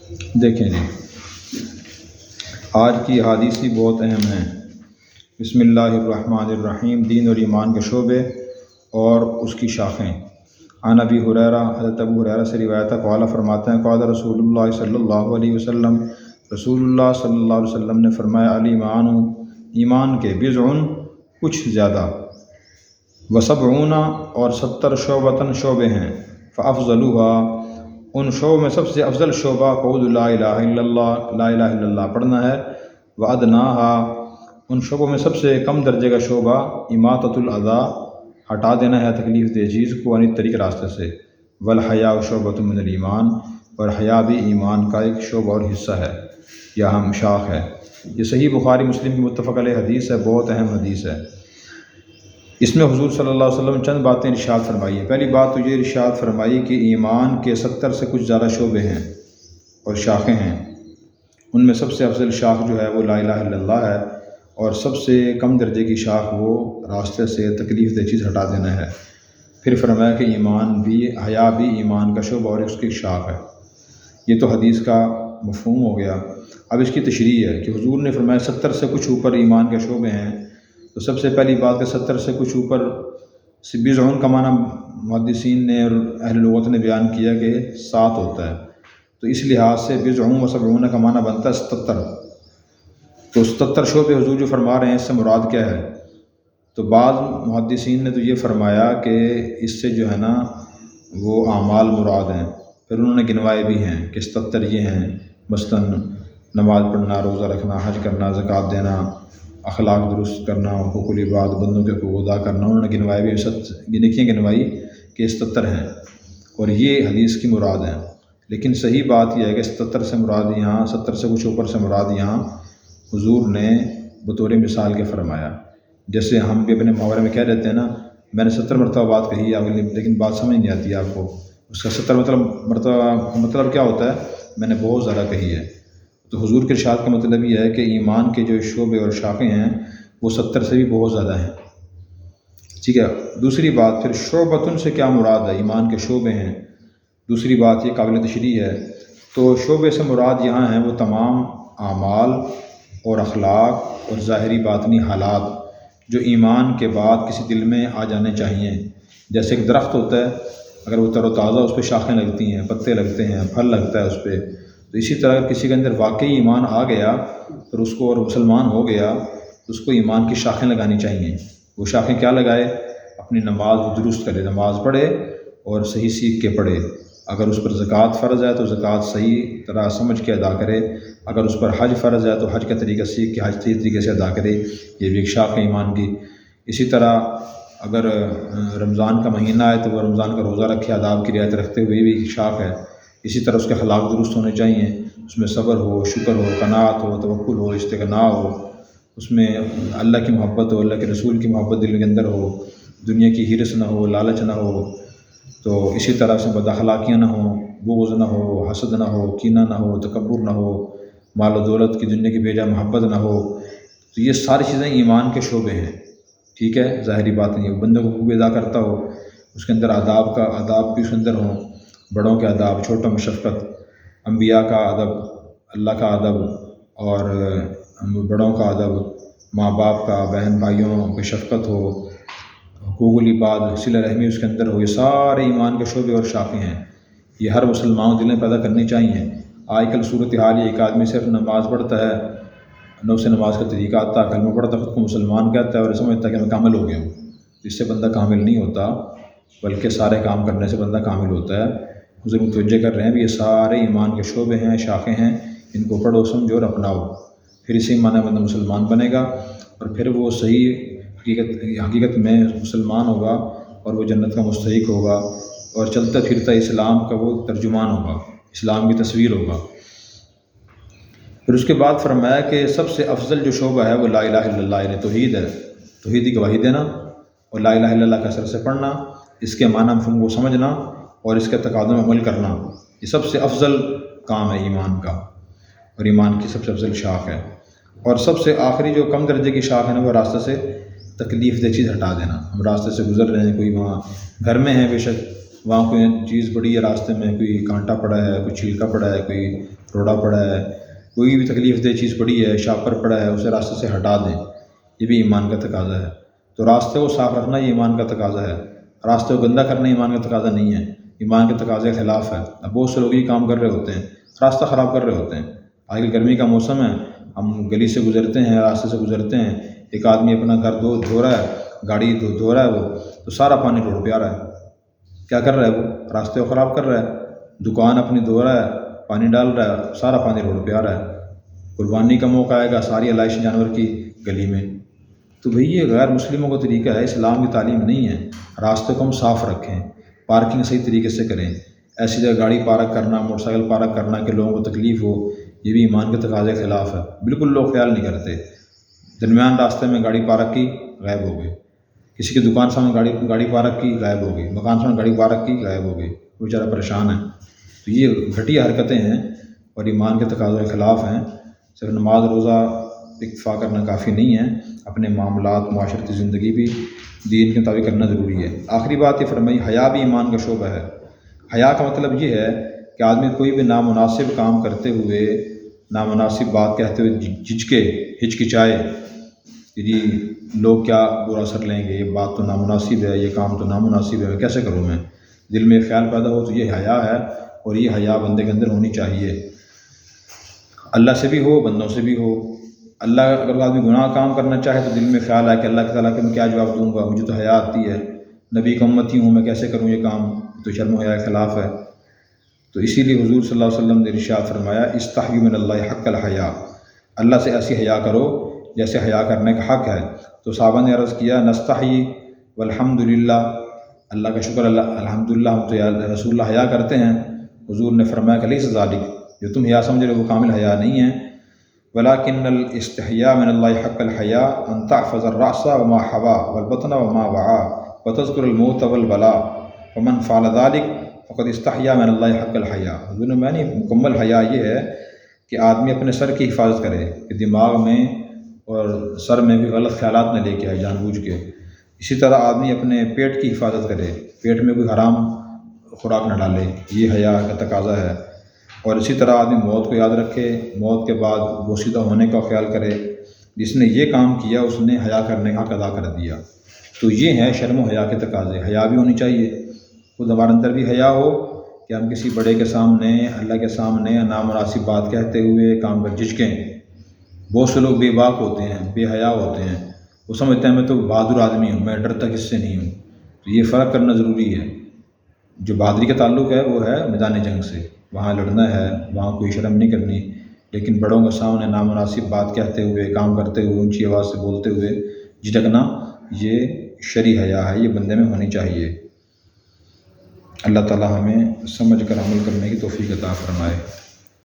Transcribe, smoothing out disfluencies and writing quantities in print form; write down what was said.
دیکھیں جی، آج کی حدیث بھی بہت اہم ہیں۔ بسم اللہ الرحمن الرحیم، دین اور ایمان کے شعبے اور اس کی شاخیں۔ عن ابی ہریرہ، حضرت ابو ہریرہ سے روایت ہے، قال فرماتے ہیں، قال رسول اللہ صلی اللہ علیہ وسلم، رسول اللہ صلی اللہ علیہ وسلم نے فرمایا، الایمان، ایمان کے بضع، کچھ زیادہ، وسبعون، اور 70 شعبۃ، شعبے ہیں، فافضلها، ان شعبوں میں سب سے افضل شعبہ قول لا الہ الا اللہ، لا الہ الا اللہ پڑھنا ہے، وادناها، ان شعبوں میں سب سے کم درجے کا شعبہ اماطۃ الاذی، ہٹا دینا ہے تکلیف دہ چیز کو عن الطریق، راستے سے، والحیاء شعبۃ من الایمان، اور حیا بھی ایمان کا ایک شعبہ اور حصہ ہے یا ہم شاخ ہے۔ یہ صحیح بخاری مسلم کی متفق علیہ حدیث ہے، بہت اہم حدیث ہے۔ اس میں حضور صلی اللہ علیہ وسلم چند باتیں ارشاد فرمائی ہیں۔ پہلی بات تو یہ ارشاد فرمائی کہ ایمان کے 70 سے کچھ زیادہ شعبے ہیں اور شاخیں ہیں، ان میں سب سے افضل شاخ جو ہے وہ لا الہ الا اللہ ہے، اور سب سے کم درجے کی شاخ وہ راستے سے تکلیف دہ چیز ہٹا دینا ہے۔ پھر فرمایا کہ ایمان بھی، حیا بھی ایمان کا شعبہ اور اس کی شاخ ہے۔ یہ تو حدیث کا مفہوم ہو گیا۔ اب اس کی تشریح ہے کہ حضور نے فرمایا 70 سے کچھ اوپر ایمان کے شعبے ہیں، تو سب سے پہلی بات کہ 70 سے کچھ اوپر سے بضع کا معنی محدثین نے اور اہل لغت نے بیان کیا کہ 7 ہوتا ہے، تو اس لحاظ سے بضع و سبعون کا معنی بنتا ہے 77۔ تو 77 شعبے حضور جو فرما رہے ہیں، اس سے مراد کیا ہے؟ تو بعض محدثین نے تو یہ فرمایا کہ اس سے جو ہے نا وہ اعمال مراد ہیں، پھر انہوں نے گنوائے بھی ہیں کہ 77 یہ ہیں، مثلاً نماز پڑھنا، روزہ رکھنا، حج کرنا، زکوٰۃ دینا، اخلاق درست کرنا، حقوق العباد، بندوں کے حقوق ادا کرنا، انہوں نے گنوائے بھی، گنکیاں گنوائی کہ 77 ہیں، اور یہ حدیث کی مراد ہیں۔ لیکن صحیح بات یہ ہے کہ 77 سے مراد یہاں، 70 سے کچھ اوپر سے مراد یہاں حضور نے بطور مثال کے فرمایا۔ جیسے ہم بھی اپنے محاورے میں کہہ دیتے ہیں نا، میں نے 70 مرتبہ بات کہی ہے، لیکن بات سمجھ نہیں آتی آپ کو، اس کا 70 مطلب کیا ہوتا ہے؟ میں نے بہت زیادہ کہی ہے۔ تو حضور کے ارشاد کا مطلب یہ ہے کہ ایمان کے جو شعبے اور شاخیں ہیں وہ 70 سے بھی بہت زیادہ ہیں، ٹھیک ہے۔ دوسری بات، پھر شعبۃ سے کیا مراد ہے؟ ایمان کے شعبے ہیں۔ دوسری بات یہ قابل تشریح ہے، تو شعبے سے مراد یہاں ہیں وہ تمام اعمال اور اخلاق اور ظاہری باطنی حالات جو ایمان کے بعد کسی دل میں آ جانے چاہیے۔ جیسے ایک درخت ہوتا ہے، اگر وہ تر و تازہ، اس پہ شاخیں لگتی ہیں، پتے لگتے ہیں، پھل لگتا ہے اس پہ، تو اسی طرح اگر کسی کے اندر واقعی ایمان آ گیا پھر اس کو، اور مسلمان ہو گیا، تو اس کو ایمان کی شاخیں لگانی چاہیے۔ وہ شاخیں کیا لگائے؟ اپنی نماز درست کرے، نماز پڑھے اور صحیح سیکھ کے پڑھے۔ اگر اس پر زکوٰۃ فرض ہے تو زکوٰۃ صحیح طرح سمجھ کے ادا کرے۔ اگر اس پر حج فرض ہے تو حج کا طریقہ سیکھ کے حج صحیح طریقے سے ادا کرے، یہ بھی ایک شاخ ہے ایمان کی۔ اسی طرح اگر رمضان کا مہینہ ہے تو وہ رمضان کا روزہ رکھے، آداب کی رعایت رکھتے ہوئے بھی ایک شاخ ہے۔ اسی طرح اس کے اخلاق درست ہونے چاہیے، اس میں صبر ہو، شکر ہو، قناعت ہو، توکل ہو، استغنا ہو، اس میں اللہ کی محبت ہو، اللہ کے رسول کی محبت دل کے اندر ہو، دنیا کی حرص نہ ہو، لالچ نہ ہو، تو اسی طرح سے بد اخلاقیاں نہ ہوں، بغض نہ ہو، حسد نہ ہو، کینہ نہ ہو، تکبر نہ ہو، مال و دولت کی، دنیا کی بے جا محبت نہ ہو۔ تو یہ ساری چیزیں ایمان کے شعبے ہیں، ٹھیک ہے۔ ظاہری بات نہیں ہے، بندوں کو خوب ادا کرتا ہو، اس کے اندر آداب بھی اس کے اندر ہوں، بڑوں کے آداب، چھوٹوں میں شفقت، انبیاء کا ادب، اللہ کا ادب، اور بڑوں کا ادب، ماں باپ کا، بہن بھائیوں پہ شفقت ہو، حقوق العباد، صلہ رحمی اس کے اندر ہو، یہ سارے ایمان کے شعبے اور شاخیں ہیں۔ یہ ہر مسلمان دل میں پیدا کرنی چاہیے۔ آج کل صورتحال یہ، ایک آدمی صرف نماز پڑھتا ہے، نو سے نماز کا طریقہ آتا ہے، کلمہ پڑھتا ہے، خود کو مسلمان کہتا ہے اور سمجھتا ہے کہ میں کامل ہو گیا ہوں۔ اس سے بندہ کامل نہیں ہوتا، بلکہ سارے کام کرنے سے بندہ کامل ہوتا ہے۔ حضور متوجہ کر رہے ہیں بھی یہ سارے ایمان کے شعبے ہیں، شاخیں ہیں، ان کو پڑھو، سمجھو اور اپناؤ، پھر اسی معنی بندہ مسلمان بنے گا، اور پھر وہ صحیح حقیقت میں مسلمان ہوگا اور وہ جنت کا مستحق ہوگا، اور چلتا پھرتا اسلام کا وہ ترجمان ہوگا، اسلام کی تصویر ہوگا۔ پھر اس کے بعد فرمایا کہ سب سے افضل جو شعبہ ہے وہ لا الہ الا اللہ، یعنی توحید ہے، توحید کی گواہی دینا اور لا الہ الا اللہ کا اثر سے پڑھنا، اس کے معنی مفہوم کو سمجھنا اور اس کے تقاضوں میں عمل کرنا، یہ سب سے افضل کام ہے ایمان کا، اور ایمان کی سب سے افضل شاخ ہے۔ اور سب سے آخری جو کم درجے کی شاخ ہے نا، وہ راستے سے تکلیف دہ چیز ہٹا دینا۔ ہم راستے سے گزر رہے ہیں، کوئی وہاں گھر میں ہے بے شک، وہاں کوئی چیز پڑی ہے راستے میں، کوئی کانٹا پڑا ہے، کوئی چھلکا پڑا ہے، کوئی روڑا پڑا ہے، کوئی بھی تکلیف دہ چیز پڑی ہے، شاپر پڑا ہے، اسے راستے سے ہٹا دیں، یہ بھی ایمان کا تقاضا ہے۔ تو راستے کو صاف رکھنا یہ ایمان کا تقاضا ہے، راستے کو گندہ کرنا ایمان کا تقاضا نہیں ہے، ایمان کے تقاضے کے خلاف ہے۔ اب بہت سے لوگ یہ کام کر رہے ہوتے ہیں، راستہ خراب کر رہے ہوتے ہیں۔ آج کل گرمی کا موسم ہے، ہم گلی سے گزرتے ہیں، راستے سے گزرتے ہیں، ایک آدمی اپنا گھر دھو رہا ہے، گاڑی دھو رہا ہے، وہ تو سارا پانی روڈ پہ آ رہا ہے۔ کیا کر رہا ہے وہ؟ راستے کو خراب کر رہا ہے، دکان اپنی دھو رہا ہے، پانی ڈال رہا ہے، سارا پانی روڈ پہ آ رہا ہے۔ قربانی کا موقع آئے گا، ساری علائش جانور کی گلی میں۔ تو بھئی یہ غیر مسلموں کا طریقہ ہے، اسلام کی تعلیم نہیں ہے۔ راستے کو ہم صاف رکھیں، پارکنگ صحیح طریقے سے کریں۔ ایسی جگہ گاڑی پارک کرنا، موٹر سائیکل پارک کرنا کہ لوگوں کو تکلیف ہو، یہ بھی ایمان کے تقاضے کے خلاف ہے۔ بالکل لوگ خیال نہیں کرتے، درمیان راستے میں گاڑی پارک کی، غائب ہو گئے۔ کسی کی دکان سامنے گاڑی پارک کی، غائب ہو گئی۔ مکان سامنے گاڑی پارک کی، غائب ہو گئی۔ وہ بیچارہ پریشان ہے۔ تو یہ گھٹیا حرکتیں ہیں اور ایمان کے تقاضوں کے خلاف ہیں۔ صرف نماز روزہ اکتفا کرنا کافی نہیں ہے، اپنے معاملات، معاشرتی زندگی بھی دین کے مطابق کرنا ضروری ہے۔ آخری بات یہ فرمائی، حیا بھی ایمان کا شعبہ ہے۔ حیا کا مطلب یہ ہے کہ آدمی کوئی بھی نامناسب کام کرتے ہوئے، نامناسب بات کہتے ہوئے جھجکے، ہچکچائے کہ جی لوگ کیا برا اثر لیں گے، یہ بات تو نامناسب ہے، یہ کام تو نامناسب ہے، کیسے کروں میں؟ دل میں خیال پیدا ہو تو یہ حیا ہے، اور یہ حیا بندے کے اندر ہونی چاہیے، اللہ سے بھی ہو، بندوں سے بھی ہو۔ اللہ اگر آدمی گناہ کام کرنا چاہے تو دل میں خیال آئے کہ اللہ تعالیٰ کہ میں کیا جواب دوں گا، مجھے تو حیا آتی ہے، نبی کا امتی ہوں، میں کیسے کروں یہ کام، تو شرم و حیا کے خلاف ہے۔ تو اسی لیے حضور صلی اللہ علیہ وسلم نے ارشاد فرمایا، استحیوا من اللہ حق الحیا، اللہ سے ایسی حیا کرو جیسے حیا کرنے کا حق ہے۔ تو صحابہ نے عرض کیا، نستحی والحمد للہ، اللہ کا شکر، الحمدللہ ہم تو یا رسول اللہ حیا کرتے ہیں۔ حضور نے فرمایا کہ لیس ذالک، جو تم حیا سمجھ رہے ہو وہ کامل حیا نہیں ہے، ولکن الاستحیاء من اللہ حق الحیا ان تحفظ الرأس وما حوا والبطن وما وعا وتذکر الموت والبلاء ومن فعل ذلک فقد استحیا من اللہ حق الحیا۔ حضور نے معنی مکمل حیا یہ ہے کہ آدمی اپنے سر کی حفاظت کرے، کہ دماغ میں اور سر میں بھی غلط خیالات نہ لے کے آئے جان بوجھ کے۔ اسی طرح آدمی اپنے پیٹ کی حفاظت کرے، پیٹ میں کوئی حرام خوراک نہ ڈالے، یہ حیا کا تقاضا ہے۔ اور اسی طرح آدمی موت کو یاد رکھے، موت کے بعد بوسیدہ ہونے کا خیال کرے۔ جس نے یہ کام کیا اس نے حیا کرنے کا حق ادا کر دیا۔ تو یہ ہے شرم و حیا کے تقاضے۔ حیا بھی ہونی چاہیے، خود ہمارے اندر بھی حیا ہو کہ ہم کسی بڑے کے سامنے، اللہ کے سامنے نامناسب بات کہتے ہوئے کام کر جھجکیں۔ بہت سے لوگ بے باک ہوتے ہیں، بے حیا ہوتے ہیں، وہ سمجھتے ہیں میں تو بہادر آدمی ہوں، میں ڈرتا کس سے نہیں ہوں۔ تو یہ فرق کرنا ضروری ہے۔ جو بہادری کا تعلق ہے وہ ہے میدان جنگ سے، وہاں لڑنا ہے، وہاں کوئی شرم نہیں کرنی، لیکن بڑوں کے سامنے نامناسب بات کہتے ہوئے، کام کرتے ہوئے، اونچی آواز سے بولتے ہوئے جھجکنا، یہ شرعی حیا ہے، یہ بندے میں ہونی چاہیے۔ اللہ تعالی ہمیں سمجھ کر عمل کرنے کی توفیق عطا فرمائے۔